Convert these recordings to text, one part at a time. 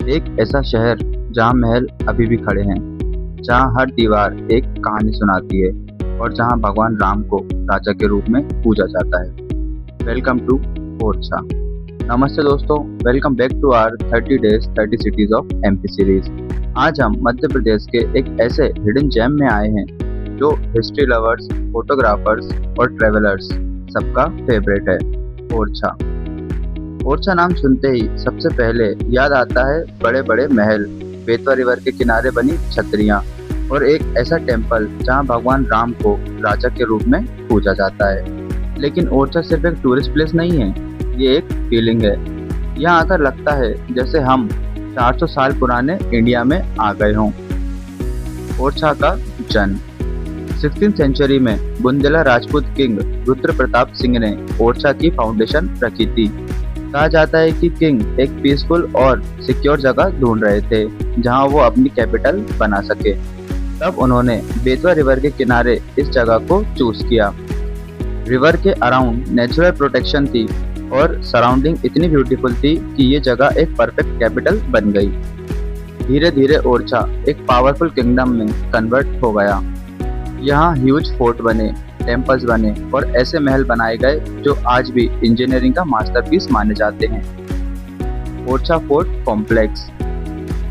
एक ऐसा शहर जहाँ महल अभी भी खड़े हैं, जहाँ हर दीवार एक कहानी सुनाती है और जहाँ भगवान राम को राजा के रूप में पूजा जाता है। Welcome to Orchha. नमस्ते दोस्तों, welcome back to our 30 days 30 cities of MP series. आज हम मध्य प्रदेश के एक ऐसे हिडन जेम में आए हैं जो हिस्ट्री लवर्स, फोटोग्राफर्स और ट्रेवलर्स सबका फेवरेट है, ओरछा। ओरछा नाम सुनते ही सबसे पहले याद आता है बड़े बड़े महल, बेतवा रिवर के किनारे बनी छतरियां और एक ऐसा टेम्पल जहां भगवान राम को राजा के रूप में पूजा जाता है। लेकिन ओरछा सिर्फ एक टूरिस्ट प्लेस नहीं है, ये एक फीलिंग है। यहाँ आकर लगता है जैसे हम 400 साल पुराने इंडिया में आ गए हों। ओरछा का जन्म 16th सेंचुरी में बुंदेला राजपूत किंग रुद्र प्रताप सिंह ने ओरछा की फाउंडेशन रखी थी। कहा जाता है कि किंग एक पीसफुल और सिक्योर जगह ढूंढ रहे थे जहां वो अपनी कैपिटल बना सके। तब उन्होंने बेतवा रिवर के किनारे इस जगह को चूज किया। रिवर के अराउंड नेचुरल प्रोटेक्शन थी और सराउंडिंग इतनी ब्यूटीफुल थी कि ये जगह एक परफेक्ट कैपिटल बन गई। धीरे धीरे ओरछा एक पावरफुल किंगडम में कन्वर्ट हो गया। यहाँ ह्यूज फोर्ट बने, टेम्पल्स बने और ऐसे महल बनाए गए जो आज भी इंजीनियरिंग का मास्टरपीस माने जाते हैं। ओरछा फोर्ट कॉम्प्लेक्स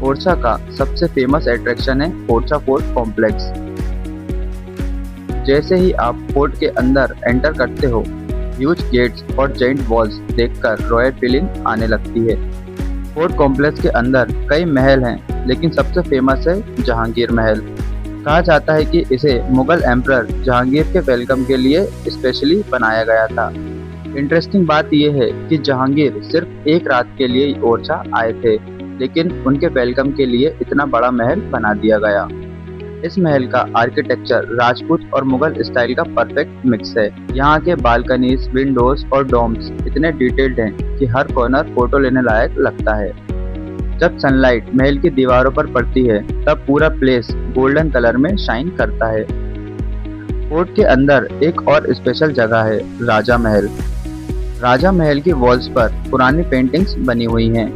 ओरछा का सबसे फेमस अट्रैक्शन है ओरछा फोर्ट कॉम्प्लेक्स। जैसे ही आप फोर्ट के अंदर एंटर करते हो, ह्यूज गेट्स और जेंट वॉल्स देखकर रॉयल फीलिंग आने लगती है। फोर्ट कॉम्प्लेक्स के अंदर कई महल हैं, लेकिन सबसे फेमस है जहांगीर महल। कहा जाता है कि इसे मुगल एम्परर जहांगीर के वेलकम के लिए स्पेशली बनाया गया था। इंटरेस्टिंग बात यह है कि जहांगीर सिर्फ एक रात के लिए ओरछा आए थे, लेकिन उनके वेलकम के लिए इतना बड़ा महल बना दिया गया। इस महल का आर्किटेक्चर राजपूत और मुगल स्टाइल का परफेक्ट मिक्स है। यहाँ के बालकनीज, विंडोज और डोम्स इतने डिटेल्ड हैं कि हर कॉर्नर फोटो लेने लायक लगता है। जब सनलाइट महल की दीवारों पर पड़ती है तब पूरा प्लेस गोल्डन कलर में शाइन करता है। फोर्ट के अंदर एक और स्पेशल जगह है राजा महल। राजा महल की वॉल्स पर पुरानी पेंटिंग्स बनी हुई हैं।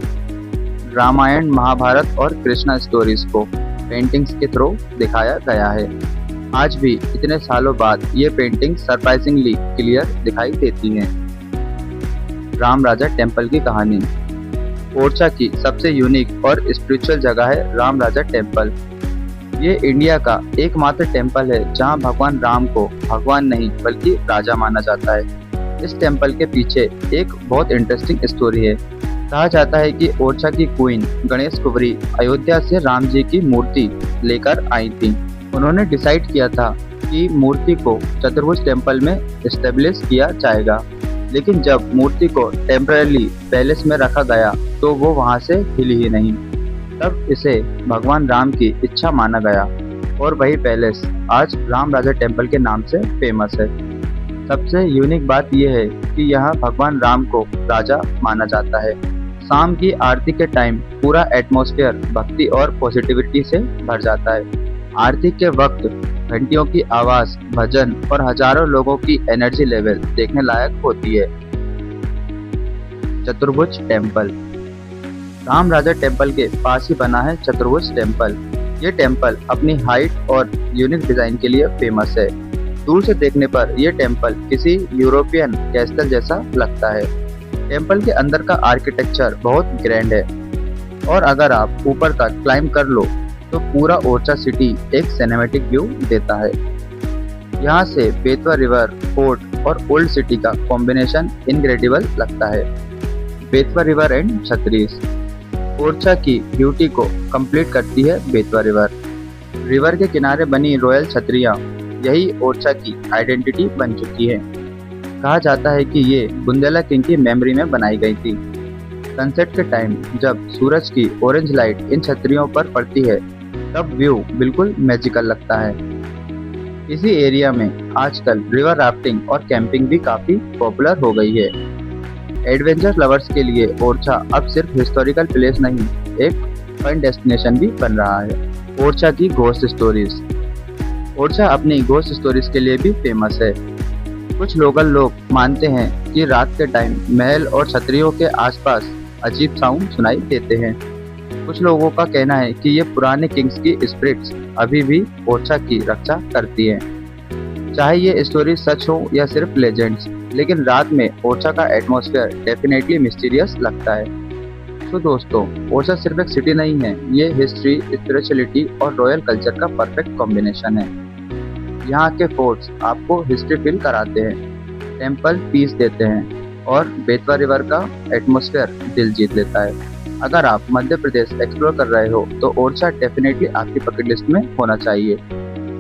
रामायण, महाभारत और कृष्णा स्टोरीज को पेंटिंग्स के थ्रू दिखाया गया है। आज भी इतने सालों बाद ये पेंटिंग्स सरप्राइजिंगली क्लियर दिखाई देती हैं। राम राजा टेम्पल की कहानी ओरछा की सबसे यूनिक और स्पिरिचुअल जगह है राम राजा टेम्पल। ये इंडिया का एकमात्र टेम्पल है जहां भगवान राम को भगवान नहीं बल्कि राजा माना जाता है। इस टेम्पल के पीछे एक बहुत इंटरेस्टिंग स्टोरी है। कहा जाता है कि ओरछा की क्वीन गणेश कुंवरी अयोध्या से राम जी की मूर्ति लेकर आई थी। उन्होंने डिसाइड किया था कि मूर्ति को चतुर्भुज टेम्पल में एस्टेब्लिश किया जाएगा, लेकिन जब मूर्ति को टेम्पररी पैलेस में रखा गया तो वो वहां से हिली ही नहीं। तब इसे भगवान राम की इच्छा माना गया और वही पैलेस आज राम राजा टेम्पल के नाम से फेमस है। सबसे यूनिक बात यह है कि यहाँ भगवान राम को राजा माना जाता है। शाम की आरती के टाइम पूरा एटमॉस्फेयर भक्ति और पॉजिटिविटी से भर जाता है। आरती के वक्त घंटियों की आवाज, भजन और हजारों लोगों की एनर्जी लेवल देखने लायक होती है। चतुर्भुज टेम्पल राम राजा टेम्पल के पास ही बना है चतुर्भुज टेम्पल। ये टेम्पल अपनी हाइट और यूनिक डिजाइन के लिए फेमस है। दूर से देखने पर यह टेम्पल किसी यूरोपियन कैसल जैसा लगता है। टेम्पल के अंदर का आर्किटेक्चर बहुत ग्रैंड है और अगर आप ऊपर तक क्लाइंब कर लो तो पूरा ओरछा सिटी एक सिनेमैटिक व्यू देता है। यहाँ से बेतवा रिवर, फोर्ट और ओल्ड सिटी का कॉम्बिनेशन इनक्रेडिबल लगता है। बेतवा रिवर एंड छतरीज ओरछा की ब्यूटी को कंप्लीट करती है बेतवा रिवर। रिवर के किनारे बनी रॉयल छतरियाँ यही ओरछा की आइडेंटिटी बन चुकी है। कहा जाता है कि ये बुंदेला किंग की मेमोरी में बनाई गई थी। सनसेट के टाइम जब सूरज की ऑरेंज लाइट इन छतरियों पर पड़ती है तब व्यू बिल्कुल मैजिकल लगता है। इसी एरिया में आजकल रिवर राफ्टिंग और कैंपिंग भी काफी पॉपुलर हो गई है। एडवेंचर लवर्स के लिए ओरछा अब सिर्फ हिस्टोरिकल प्लेस नहीं, एक फन डेस्टिनेशन भी बन रहा है। ओरछा की घोस्ट स्टोरीज ओरछा अपनी घोस्ट स्टोरीज के लिए भी फेमस है। कुछ लोकल लोग मानते हैं कि रात के टाइम महल और छतरियों के आसपास अजीब साउंड सुनाई देते हैं। कुछ लोगों का कहना है कि ये पुराने किंग्स की स्पिरिट्स अभी भी ओरछा की रक्षा करती हैं। चाहे ये स्टोरी सच हो या सिर्फ लेजेंड्स, लेकिन रात में ओरछा का एटमॉस्फेयर डेफिनेटली मिस्टीरियस लगता है। तो दोस्तों, ओरछा सिर्फ एक सिटी नहीं है, ये हिस्ट्री, स्पिरिचुअलिटी और रॉयल कल्चर का परफेक्ट कॉम्बिनेशन है। यहाँ के फोर्ट्स आपको हिस्ट्री फील कराते हैं, टेम्पल पीस देते हैं और बेतवा रिवर का एटमॉस्फेयर दिल जीत लेता है। अगर आप मध्य प्रदेश एक्सप्लोर कर रहे हो तो ओरछा डेफिनेटली आपकी बकेट लिस्ट में होना चाहिए।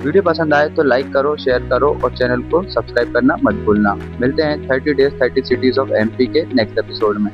वीडियो पसंद आए तो लाइक करो, शेयर करो और चैनल को सब्सक्राइब करना मत भूलना। मिलते हैं 30 डेज 30 सिटीज ऑफ एमपी के नेक्स्ट एपिसोड में।